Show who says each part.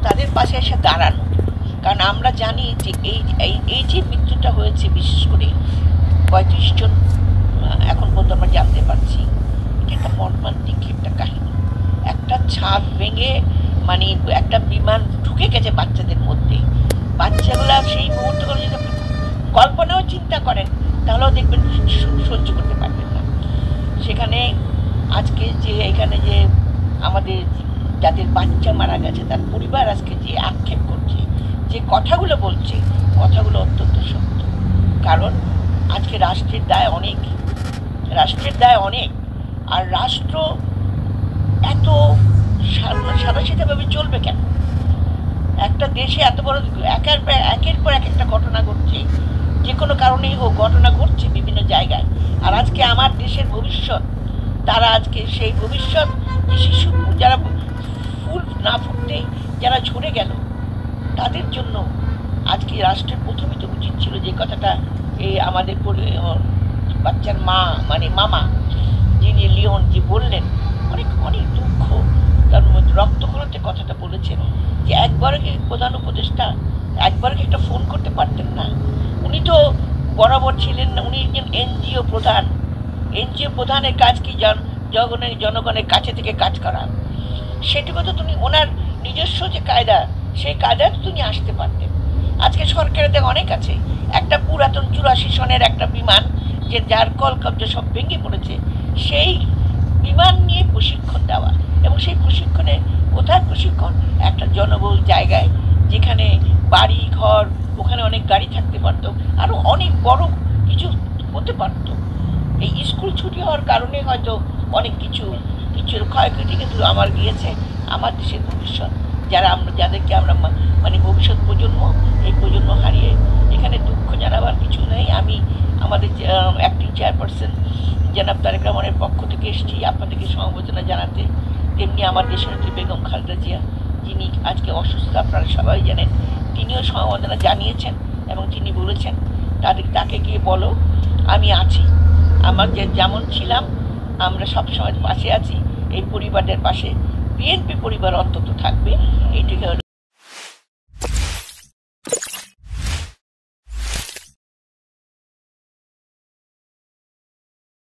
Speaker 1: তাদের পাশে এসে দাঁড়ানো। কারণ আমরা জানি যে এই যে মৃত্যুটা হয়েছে, বিশেষ করে ৩৫ জন এখন পর্যন্ত আমরা জানতে পারছি, এটা একটা মর্মান্তিক একটা কাহিনী। একটা ছাদ ভেঙে মানে একটা বিমান ঢুকে গেছে বাচ্চাদের মধ্যে। বাচ্চাগুলা সেই মুহূর্তগুলো যদি আপনি কল্পনাও চিন্তা করেন তাহলেও দেখবেন সহ্য করতে পারবেন না। সেখানে আজকে যে এখানে যে আমাদের যাদের বাচ্চা মারা গেছে তার পরিবার আজকে যে আক্ষেপ করছে, যে কথাগুলো বলছে, কথাগুলো অত্যন্ত সত্য। কারণ আজকে রাষ্ট্রের দায় অনেক, আর রাষ্ট্র এত সাদাসিধাভাবে চলবে কেন? একটা দেশে এত বড় একের পর এক একটা ঘটনা ঘটছে, যে কোনো কারণেই হোক ঘটনা ঘটছে বিভিন্ন জায়গায়। আর আজকে আমার দেশের ভবিষ্যৎ, তারা আজকে সেই ভবিষ্যৎ যে শিশু যারা ফুল না ফুটতেই যারা ঝরে গেল, তাদের জন্য আজকে রাষ্ট্রের প্রথমে তো উচিত ছিল যে কথাটা এই আমাদের বাচ্চার মা মানে মামা যিনি লিওন যে বললেন, অনেক অনেক দুঃখ তার মধ্যে রক্তক্ষরণতে কথাটা বলেছেন যে একবার কি প্রধান উপদেষ্টা একবার কি একটা ফোন করতে পারতেন না? উনি তো বরাবর ছিলেন না, উনি একজন এনজিও প্রধানের কাজ কি জনগণের কাছে থেকে কাজ করা। সেটুকু তো তুমি ওনার নিজস্ব যে কায়দা, সেই কায়দায় তো তুমি আসতে পারতেন। আজকে সরকারের অনেক আছে, একটা পুরাতন ৮৪ সনের একটা বিমান যে যার কলকব্জা সব ভেঙে পড়েছে, সেই বিমান নিয়ে প্রশিক্ষণ দেওয়া, এবং সেই প্রশিক্ষণে কোথায় প্রশিক্ষণ? একটা জনবহুল জায়গায়, যেখানে বাড়ি ঘর, ওখানে অনেক গাড়ি থাকতে পারত, আরও অনেক বড় কিছু হতে পারত। এই স্কুল ছুটি হওয়ার কারণে হয়তো অনেক কিছুর ক্ষয়ক্ষতি কিন্তু আমার গিয়েছে। আমার দেশের ভবিষ্যৎ যাদেরকে আমরা মানে ভবিষ্যৎ প্রজন্ম, এই প্রজন্ম হারিয়ে এখানে দুঃখ জানাবার কিছু নেই। আমি আমাদের অ্যাক্টিং চেয়ারপারসন জনাব তারেক রহমানের পক্ষ থেকে এসেছি আপনাদেরকে সমবেদনা জানাতে। তেমনি আমার দেশনেত্রী বেগম খালেদা জিয়া, যিনি আজকে অসুস্থ, আপনারা সবাই জানেন, তিনিও সমবেদনা জানিয়েছেন এবং তিনি বলেছেন তাকে গিয়ে বলো আমি আছি, আমার যেমন ছিলাম আমরা সবসময় পাশে আছি, এই পরিবারের পাশে বিএনপি পরিবার অন্তত থাকবে। এইটুকু